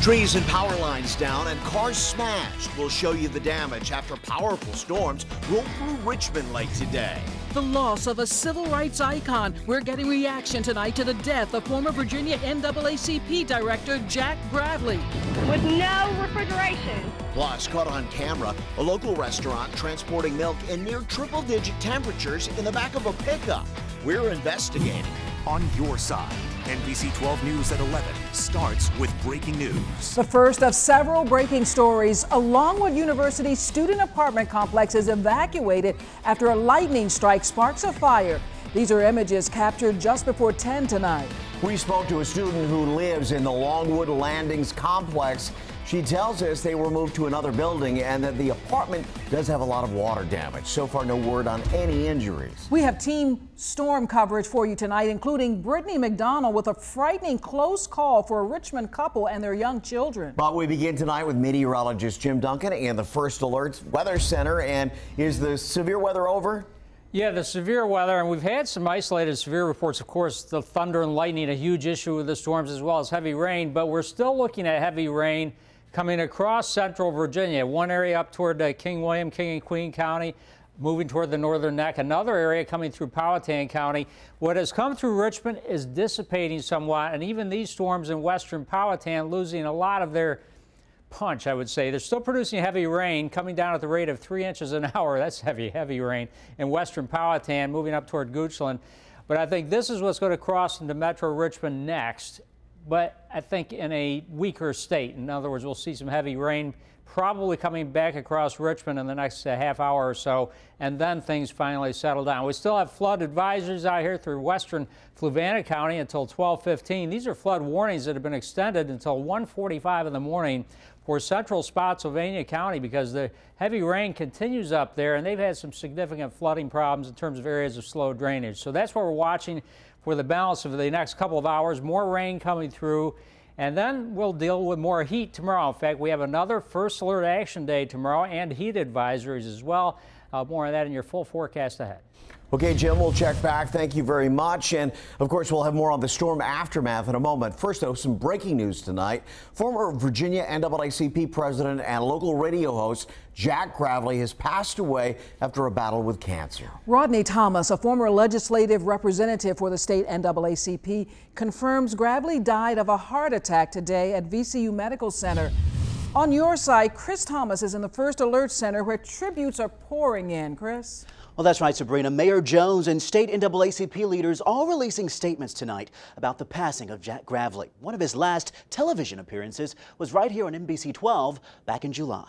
Trees and power lines down and cars smashed. We'll show you the damage after powerful storms rolled through Richmond late today. The loss of a civil rights icon. We're getting reaction tonight to the death of former Virginia NAACP Director Jack Gravely. With no refrigeration. Plus, caught on camera, a local restaurant transporting milk in near triple-digit temperatures in the back of a pickup. We're investigating. On your side, NBC 12 News at 11 starts with breaking news. The first of several breaking stories. A Longwood University student apartment complex is evacuated after a lightning strike sparks a fire. These are images captured just before 10 tonight. We spoke to a student who lives in the Longwood Landings complex. She tells us they were moved to another building and that the apartment does have a lot of water damage. So far, no word on any injuries. We have team storm coverage for you tonight, including Brittany McDonald with a frightening close call for a Richmond couple and their young children. But we begin tonight with meteorologist Jim Duncan and the First Alerts Weather Center. And is the severe weather over? Yeah, the severe weather, and we've had some isolated severe reports. Of course, the thunder and lightning, a huge issue with the storms, as well as heavy rain. But we're still looking at heavy rain coming across central Virginia. One area up toward King William, King and Queen County, moving toward the northern neck. Another area coming through Powhatan County. What has come through Richmond is dissipating somewhat, and even these storms in western Powhatan losing a lot of their punch, I would say. They're still producing heavy rain coming down at the rate of 3 inches an hour. That's heavy rain in western Powhatan, moving up toward Goochland. But I think this is what's going to cross into Metro Richmond next, but I think in a weaker state. In other words, we'll see some heavy rain probably coming back across Richmond in the next half hour or so, and then things finally settle down. We still have flood advisories out here through western Fluvanna County until 12:15. These are flood warnings that have been extended until 1:45 in the morning for central Spotsylvania County because the heavy rain continues up there, and they've had some significant flooding problems in terms of areas of slow drainage. So that's what we're watching for the balance of the next couple of hours. More rain coming through, and then we'll deal with more heat tomorrow. In fact, we have another First Alert Action Day tomorrow and heat advisories as well. More on that in your full forecast ahead. Okay, Jim, we'll check back. Thank you very much. And of course, we'll have more on the storm aftermath in a moment. First, though, some breaking news tonight. Former Virginia NAACP president and local radio host Jack Gravely has passed away after a battle with cancer. Rodney Thomas, a former legislative representative for the state NAACP, confirms Gravely died of a heart attack today at VCU Medical Center. On your side, Chris Thomas is in the First Alert Center where tributes are pouring in. Chris? Well, that's right, Sabrina. Mayor Jones and state NAACP leaders all releasing statements tonight about the passing of Jack Gravely. One of his last television appearances was right here on NBC 12 back in July.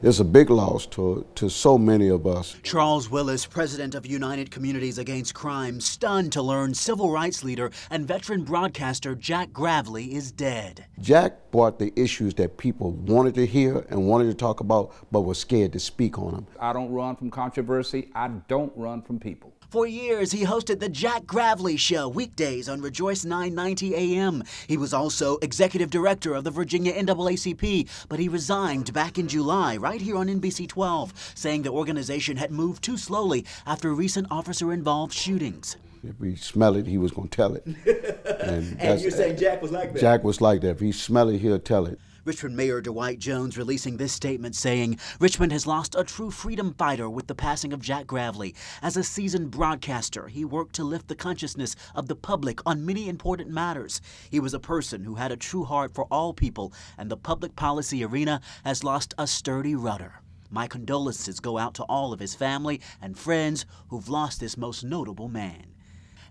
It's a big loss to so many of us. Charles Willis, president of United Communities Against Crime, stunned to learn civil rights leader and veteran broadcaster Jack Gravely is dead. Jack brought the issues that people wanted to hear and wanted to talk about, but were scared to speak on them. I don't run from controversy. I don't run from people. For years, he hosted the Jack Gravely Show weekdays on Rejoice 990 AM. He was also executive director of the Virginia NAACP, but he resigned back in July right here on NBC 12, saying the organization had moved too slowly after recent officer-involved shootings. If we smell it, he was going to tell it. And you're saying Jack was like that? Jack was like that. If he smell it, he'll tell it. Richmond Mayor Dwight Jones releasing this statement saying Richmond has lost a true freedom fighter with the passing of Jack Gravely. As a seasoned broadcaster, he worked to lift the consciousness of the public on many important matters. He was a person who had a true heart for all people, and the public policy arena has lost a sturdy rudder. My condolences go out to all of his family and friends who've lost this most notable man.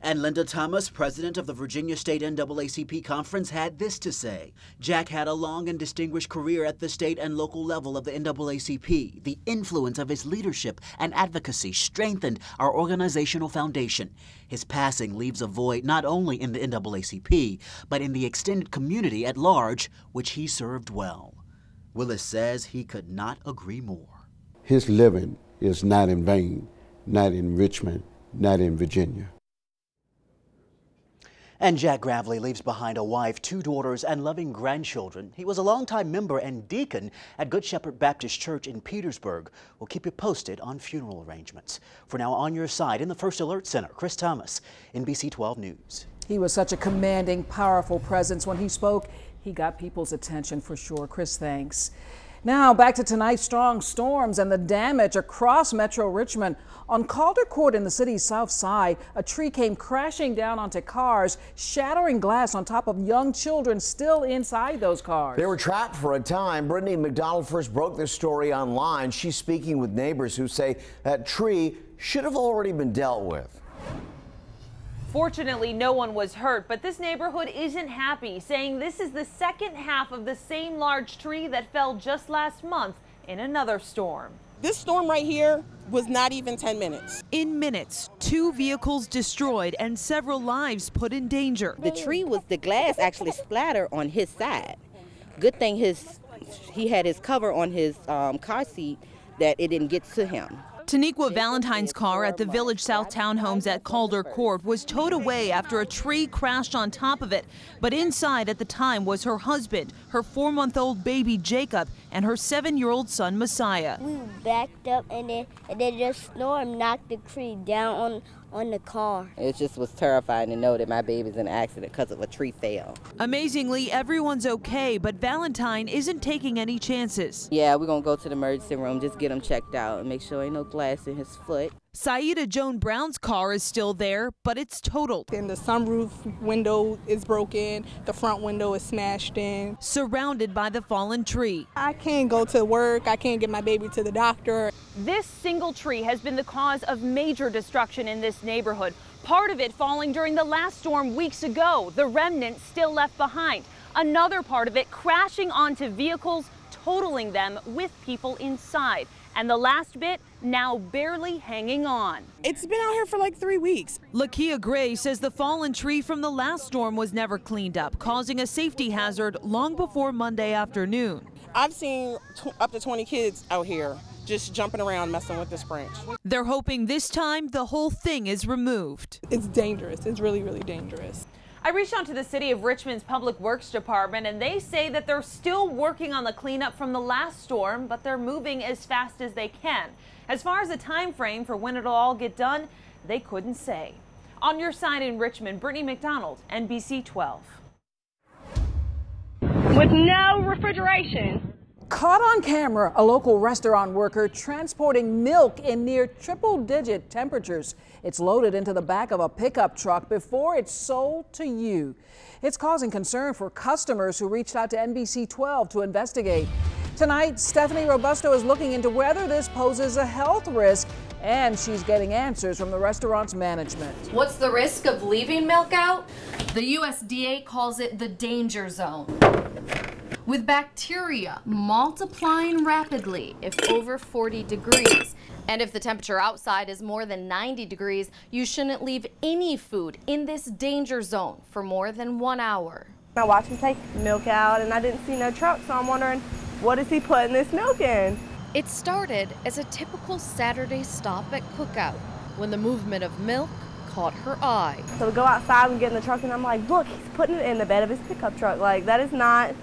And Linda Thomas, president of the Virginia State NAACP Conference, had this to say. Jack had a long and distinguished career at the state and local level of the NAACP. The influence of his leadership and advocacy strengthened our organizational foundation. His passing leaves a void not only in the NAACP, but in the extended community at large, which he served well. Willis says he could not agree more. His living is not in vain, not in Richmond, not in Virginia. And Jack Gravely leaves behind a wife, 2 daughters, and loving grandchildren. He was a longtime member and deacon at Good Shepherd Baptist Church in Petersburg. We'll keep you posted on funeral arrangements. For now, on your side in the First Alert Center, Chris Thomas, NBC 12 News. He was such a commanding, powerful presence when he spoke. He got people's attention for sure. Chris, thanks. Now back to tonight's strong storms and the damage across Metro Richmond. On Calder Court in the city's south side, a tree came crashing down onto cars, shattering glass on top of young children still inside those cars. They were trapped for a time. Brittany McDonald first broke this story online. She's speaking with neighbors who say that tree should have already been dealt with. Fortunately, no one was hurt, but this neighborhood isn't happy, saying this is the second half of the same large tree that fell just last month in another storm. This storm right here was not even 10 minutes. In minutes, 2 vehicles destroyed and several lives put in danger. The tree was, the glass actually splattered on his side. Good thing he had his cover on his car seat that it didn't get to him. Taniqua Valentine's car at the Village South Townhomes at Calder Court was towed away after a tree crashed on top of it. But inside at the time was her husband, her 4-month-old baby Jacob, and her 7-year-old son Messiah. We backed up and then the storm knocked the tree down on the car. It just was terrifying to know that my baby's in an accident because of a tree fell. Amazingly, everyone's okay, but Valentine isn't taking any chances. Yeah, we're going to go to the emergency room, just get him checked out and make sure ain't no glass in his foot. Saida Joan Brown's car is still there, but it's totaled. And the sunroof window is broken, the front window is smashed in. Surrounded by the fallen tree. I can't go to work, I can't get my baby to the doctor. This single tree has been the cause of major destruction in this neighborhood. Part of it falling during the last storm weeks ago, the remnant still left behind. Another part of it crashing onto vehicles, totaling them with people inside. And the last bit now barely hanging on. It's been out here for like 3 weeks. Lakia Gray says the fallen tree from the last storm was never cleaned up, causing a safety hazard long before Monday afternoon. I've seen up to 20 kids out here just jumping around messing with this branch. They're hoping this time the whole thing is removed. It's dangerous. It's really, really dangerous. I reached out to the City of Richmond's Public Works Department, and they say that they're still working on the cleanup from the last storm, but they're moving as fast as they can. As far as the time frame for when it'll all get done, they couldn't say. On your side in Richmond, Brittany McDonald, NBC 12. With no refrigeration. Caught on camera, a local restaurant worker transporting milk in near triple-digit temperatures. It's loaded into the back of a pickup truck before it's sold to you. It's causing concern for customers who reached out to NBC 12 to investigate. Tonight, Stephanie Robusto is looking into whether this poses a health risk, and she's getting answers from the restaurant's management. What's the risk of leaving milk out? The USDA calls it the danger zone, with bacteria multiplying rapidly if over 40 degrees. And if the temperature outside is more than 90 degrees, you shouldn't leave any food in this danger zone for more than 1 hour. I watched him take milk out and I didn't see no truck, so I'm wondering, what is he putting this milk in? It started as a typical Saturday stop at Cookout when the movement of milk caught her eye. So we go outside and get in the truck and I'm like, look, he's putting it in the bed of his pickup truck. Like, that is not,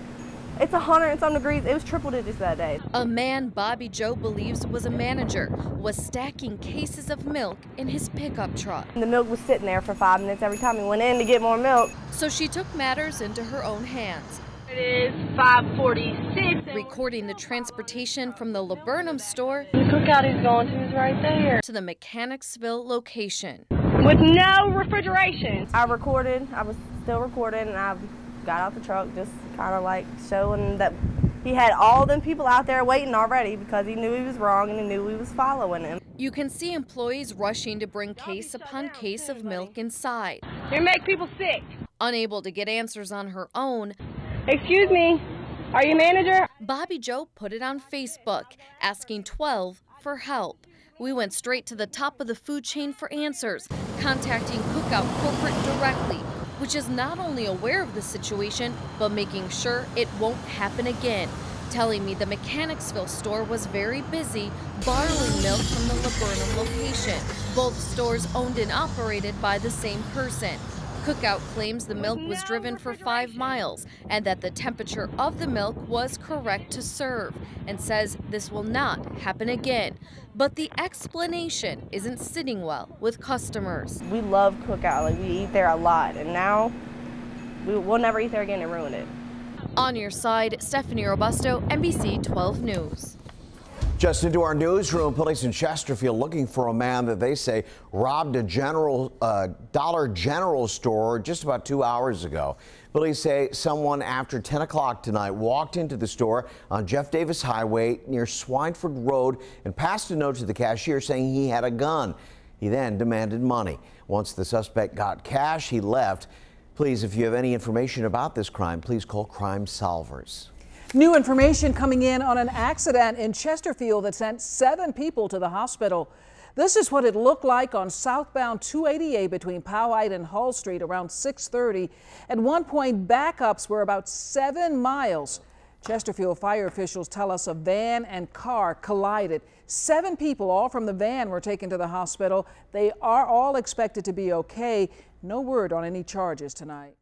it's 100 and some degrees. It was triple digits that day. A man Bobby Joe believes was a manager was stacking cases of milk in his pickup truck. And the milk was sitting there for 5 minutes every time he went in to get more milk. So she took matters into her own hands. It is 5:46. Recording the transportation from the Laburnum store The Cookout he's going to is right there. to the Mechanicsville location. With no refrigeration. I was still recording, and I got out the truck just kind of like showing that he had all them people out there waiting already because he knew he was wrong and he knew we was following him. You can see employees rushing to bring case upon case of milk inside. You make people sick. Unable to get answers on her own, Excuse me, are you manager? Bobby Joe put it on Facebook, asking 12 for help. We went straight to the top of the food chain for answers, contacting Cookout Corporate directly, which is not only aware of the situation, but making sure it won't happen again, telling me the Mechanicsville store was very busy borrowing milk from the Laburnum location. Both stores owned and operated by the same person. Cookout claims the milk was driven for 5 miles and that the temperature of the milk was correct to serve, and says this will not happen again. But the explanation isn't sitting well with customers. We love Cookout, like we eat there a lot, and now we'll never eat there again and ruin it. On your side, Stephanie Robusto, NBC 12 News. Just into our newsroom, police in Chesterfield looking for a man that they say robbed a Dollar General store just about 2 hours ago. Police say someone after 10 o'clock tonight walked into the store on Jeff Davis Highway near Swineford Road and passed a note to the cashier saying he had a gun. He then demanded money. Once the suspect got cash, he left. Please, if you have any information about this crime, please call Crime Solvers. New information coming in on an accident in Chesterfield that sent 7 people to the hospital. This is what it looked like on southbound 288 between Powhite and Hall Street around 6:30. At one point, backups were about 7 miles. Chesterfield fire officials tell us a van and car collided. 7 people, all from the van, were taken to the hospital. They are all expected to be okay. No word on any charges tonight.